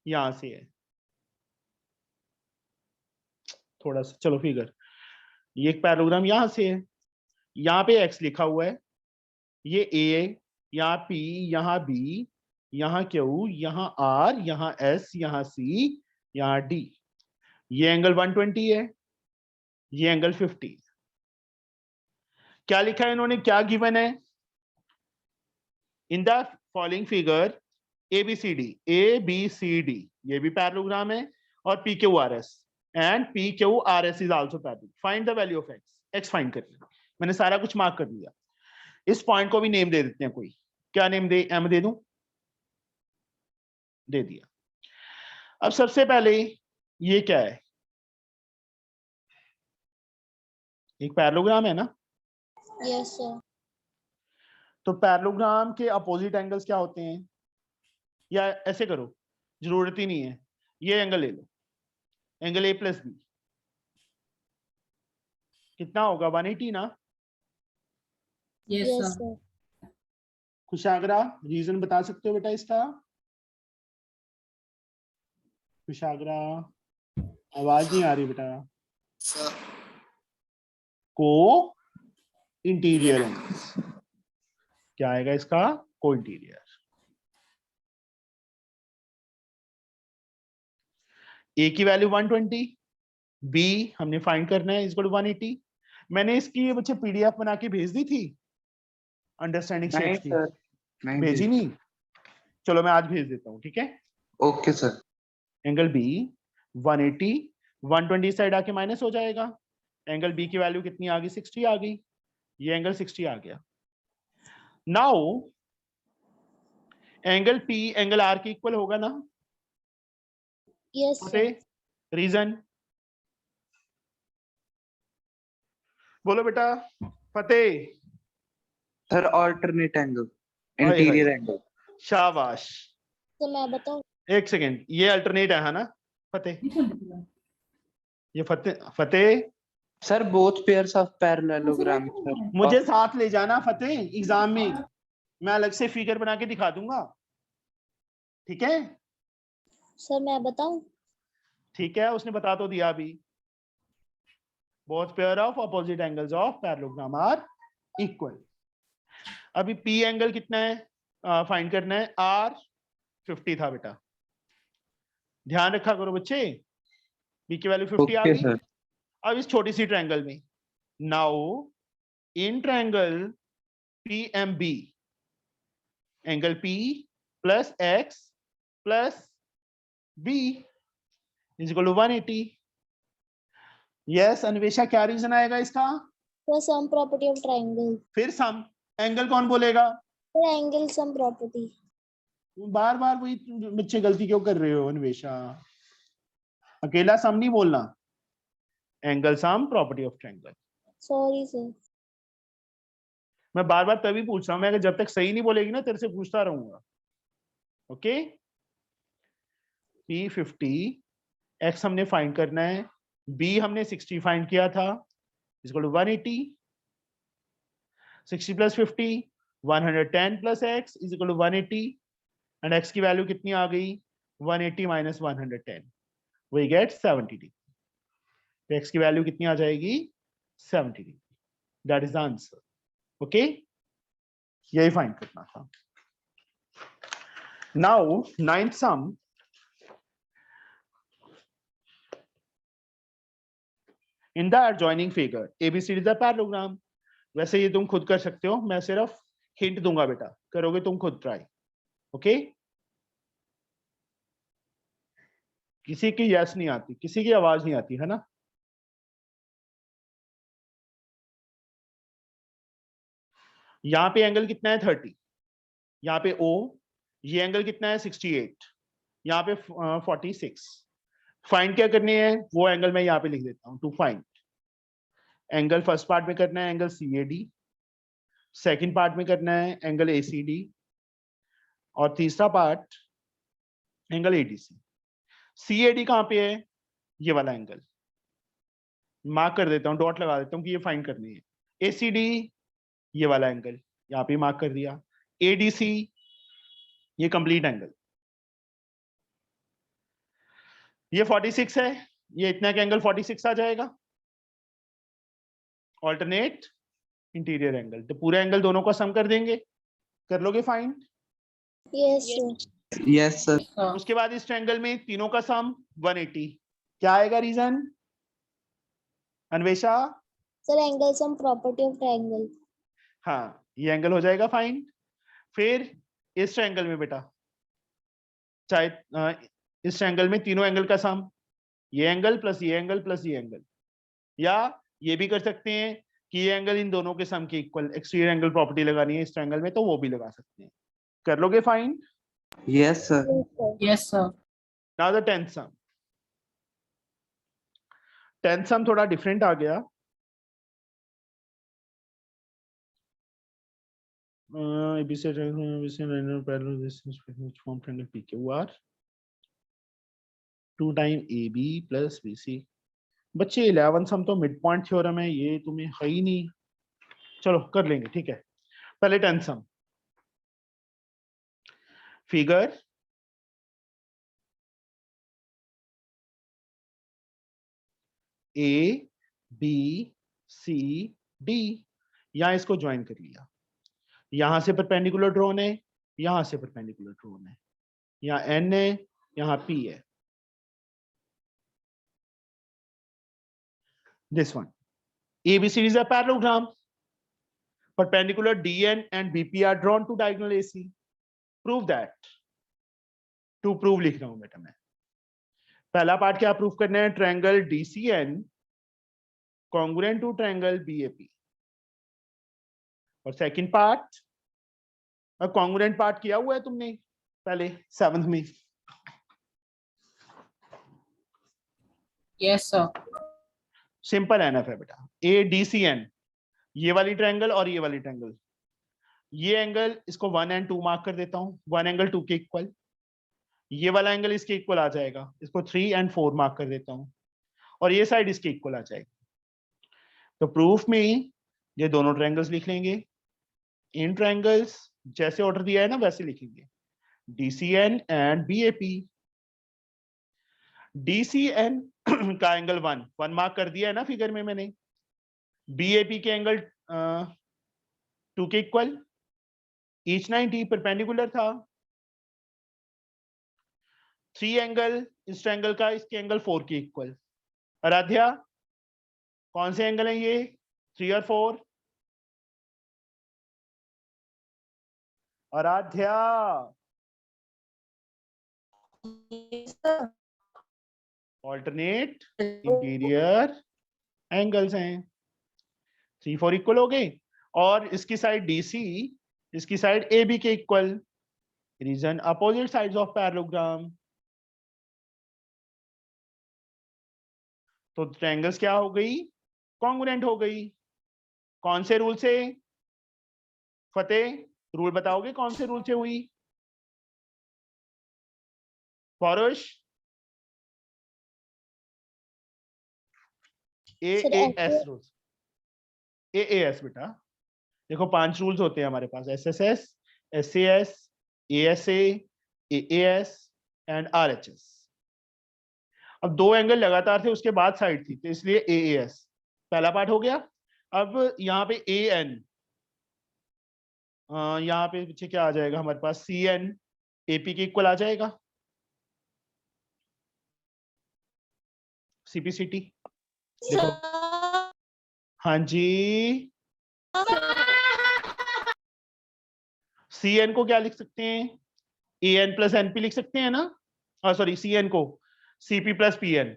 यहां से है, थोड़ा सा चलो फिगर, ये एक पैरेललोग्राम यहां से है, यहाँ पे x लिखा हुआ है, ये a, यहाँ p, यहाँ b, यहाँ q, यहाँ r, यहाँ s, यहाँ c, यहाँ d। ये एंगल 120 है, ये एंगल 50। क्या लिखा है इन्होंने, क्या गिवन है? इन the following figure ABCD, ABCD ये भी पैरेललोग्राम है, और PQRS and PQRS is also parallel. Find the value of x, x find कर लिया मैंने, सारा कुछ मार्क कर लिया। इस पॉइंट को भी नेम दे देते हैं, कोई क्या नेम दे, M दे दूं, दे दिया। अब सबसे पहले ये क्या है, एक पैरेललोग्राम है ना। Yes sir. तो पैरेललोग्राम के अपोजिट एंगल्स क्या होते हैं, या ऐसे करो, जरूरत ही नहीं है, ये एंगल ले लो, एंगल A + B कितना होगा 180 ना। Yes, yes sir. Sir. Kushagra reason बता सकते हो बेटा इसका? कुशागरा आवाज नहीं आ रही बेटा। को इंटीरियर एंगल्स क्या आएगा इसका, को इंटीरियर। ए की वैल्यू 120, बी हमने फाइंड करना है इक्वल टू 180। मैंने इसकी ये बच्चे PDF बना के भेज दी थी अंडरस्टैंडिंग नहीं शेप्स की, सर, नहीं भेजी नहीं? चलो मैं आज भेज देता हूँ, ठीक है। Okay sir. Angle B 180, 120 side आके माइनस हो जाएगा। एंगल बी की वैल्यू कितनी आ गई, 60 आ गई, ये एंगल 60 आ गया। Now angle P angle R के इक्वल होगा ना। Yes sir. रीजन बोलो बेटा, फतेह। सर ऑल्टरनेट एंगल, हाय हाय। Interior angle. शाबाश। तो मैं बताऊं? एक सेकेंड, ये अल्टरनेट है ना फतेह, ये Fateh sir both pairs of parallelogram sir. मुझे साथ ले जाना फतेह एग्जाम में, मैं अलग से फिगर बना के दिखा दूंगा, ठीक है। सर मैं बताऊं? ठीक है, उसने बता तो दिया अभी। Both pair of opposite angles of parallelogram are equal. अभी पी एंगल कितना है फाइंड करना है, आर 50 था बेटा, ध्यान रखा करो बच्चे, बी की वैल्यू 50 आ ओके गई। सर। अब इस छोटी सी ट्रायंगल में, now in triangle PMB angle P + x + B = 180। Yes Anvesha, क्या रीजन आएगा इसका? Sir sum property of triangle. फिर सम, एंगल कौन बोलेगा? Sir angle sum property. बार बार वही बच्चे गलती क्यों कर रहे हो अन्वेषा, अकेला सम नहीं बोलना, angle sum property of triangle. Sorry sir. मैं बार बार तभी पूछ रहा हूं, मैं जब तक सही नहीं बोलेगी ना तेरे से पूछता रहूंगा। ओके, P50 x हमने फाइंड करना है, b हमने 60 फाइंड किया था, equal to 180, 60 plus 50 110 plus x is equal to 180 and x की वैल्यू कितनी आ गई 180 माइनस 110 वी गेट 70 डिग्री। तो x की वैल्यू कितनी आ जाएगी 70 degree. That is the answer. Okay, यही फाइंड करना था। Now ninth sum, in the adjoining figure ABCD is a parallelogram. वैसे ये तुम खुद कर सकते हो, मैं सिर्फ हिंट दूंगा बेटा, करोगे तुम खुद ट्राई। ओके, किसी की यस नहीं आती, किसी की आवाज नहीं आती है ना। यहाँ पे एंगल कितना है 30, यहाँ पे O, ये एंगल कितना है 68, यहाँ पे 46। फाइंड क्या करनी है वो एंगल मैं यहाँ पे लिख देता हूँ। To find angle, first part में करना है एंगल CAD, सेकंड पार्ट में करना है एंगल ACD, और तीसरा पार्ट एंगल ADC। CAD कहाँ पे है, ये वाला एंगल मार्क कर देता हूँ, डॉट लगा देता हूँ कि ये फाइंड करनी है। ACD ये वाला एंगल यहाँ पे मार्क कर दिया। ADC ये कंप्लीट एंगल। ये 46 है, ये इतना का एंगल 46 आ जाएगा, ऑल्टरनेट इंटीरियर एंगल। तो पूरे एंगल दोनों का सम कर देंगे, कर लोगे find. Yes sir. Yes sir. sir. उसके बाद इस ट्रायंगल में तीनों का सम 180। क्या आएगा reason Anvesha? Sir angle sum property of triangle. हाँ, ये एंगल हो जाएगा फाइंड। फिर इस ट्रायंगल में बेटा, चाहे इस ट्रायंगल में तीनों एंगल का सम, ये एंगल प्लस ये एंगल प्लस ये एंगल, या ये भी कर सकते हैं कि ये एंगल इन दोनों के सम के इक्वल, एक्सटीरियर एंगल प्रॉपर्टी लगानी है इस ट्रायंगल में तो वो भी लगा सकते हैं। कर लोगे find? Yes sir. Yes, sir. Now the tenth sum. Tenth sum थोड़ा डिफरेंट आ गया। ABC parallel distance which form triangle PQR 2 time AB plus BC। बच्चे 11 सम तो मिड पॉइंट थ्योरम है, ये तुम्हें है ही नहीं। चलो कर लेंगे, ठीक है। पहले 10 सम। फिगर ABCD, यहां इसको ज्वाइन कर लिया, यहां से परपेंडिकुलर ड्रॉन है, यहां से परपेंडिकुलर ड्रॉन है, यहाँ N है, यहाँ P है। This one ABCD is a parallelogram, perpendicular DN and BP are drawn to diagonal AC. Prove that. To prove लिख रहा हूं बेटा मैं। पहला पार्ट क्या प्रूव करना है, triangle DCN congruent to triangle BAP, और सेकंड पार्ट कॉन्ग्रुएंट पार्ट किया हुआ है तुमने पहले 7th में। Yes, sir. सिंपल एनएफ है बेटा। ADCN ये वाली ट्रायंगल और ये वाली ट्रायंगल, ये एंगल इसको 1 and 2 मार्क कर देता हूं, 1 एंगल 2 के इक्वल। ये वाला एंगल इसके इक्वल आ जाएगा, इसको 3 and 4 मार्क कर देता हूं, और ये साइड इसके इक्वल आ जाएगी। तो प्रूफ में ये दोनों ट्रायंगल्स लिख लेंगे। इन ट्रायंगल्स जैसे ऑर्डर दिया है ना वैसे लिखेंगे, DCN एंड BAP। DCN का एंगल 1 मार्क कर दिया है ना फिगर में मैंने। BAP के एंगल 2 के इक्वल, ईच 90 परपेंडिकुलर था। 3 एंगल इस ट्रायंगल का, इसके एंगल 4 के इक्वल। आराध्या कौन से एंगल है ये, 3 और 4? आराध्या ऑल्टरनेट इंटीरियर एंगल्स हैं, 3 4 इक्वल हो गए, और इसकी साइड DC इसकी साइड AB के इक्वल। Reason opposite sides of parallelogram. तो ट्रायंगल्स क्या हो गई, कॉन्ग्रुएंट हो गई। कौन से रूल से? फतेह रूल बताओगे कौन से रूल से हुई? फौरुष सर AAS रूल्स, AAS बेटा, देखो 5 रूल्स होते हैं हमारे पास, SSS, SAS, ASA, AAS and RHS। अब 2 एंगल लगातार थे, उसके बाद साइड थी, तो इसलिए AAS पहला पार्ट हो गया। अब यहाँ पे AN, यहाँ पे पीछे क्या आ जाएगा हमारे पास, CN AP के इक्वल आ जाएगा, CPCT। देखो, हाँ जी, CN को क्या लिख सकते हैं, AN प्लस NP लिख सकते हैं ना, सॉरी CN को CP प्लस PN।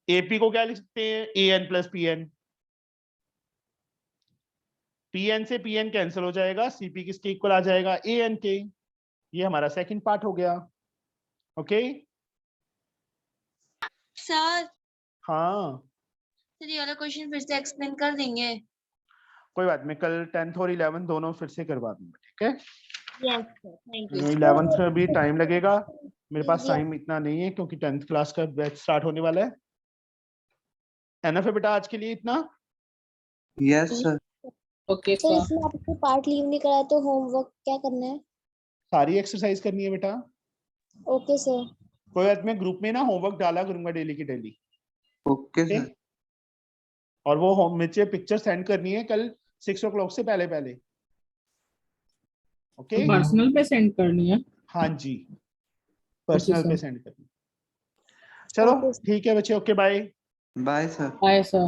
AP को क्या लिख सकते हैं, AN प्लस PN। PN से PN कैंसिल हो जाएगा, CP किसके इक्वल आ जाएगा, AN के। ये हमारा सेकंड पार्ट हो गया। ओके सर हाँ, सर ये वाला क्वेश्चन फिर से एक्सप्लेन कर देंगे? कोई बात नहीं, कल 10th और 11th दोनों फिर से करवा दूंगा, ठीक है। Yes sir, thank you. 11th में भी टाइम लगेगा, मेरे पास जी। टाइम इतना नहीं है क्योंकि 10th क्लास का बैच स्टार्ट होने वाला है। एनफ है बेटा आज के लिए इतना। Yes sir. Okay, sir sir. इसमें आपको पार्ट लीव नहीं कराया तो होमवर्क क्या करना है? सारी एक्सरसाइज करनी है बेटा, ओके सर। कोई बात, मैं ग्रुप में ना होमवर्क डाला करूंगा डेली की डेली, ओके ठीक? सर। और वो होम मुझे पिक्चर सेंड करनी है कल 6 o'clock से पहले पहले। ओके पर्सनल पे सेंड करनी है। हाँ जी, पर्सनल sir. पे सेंड करनी। चलो Okay, sir. ठीक है बच्चे, okay bye. Bye sir. Bye, sir.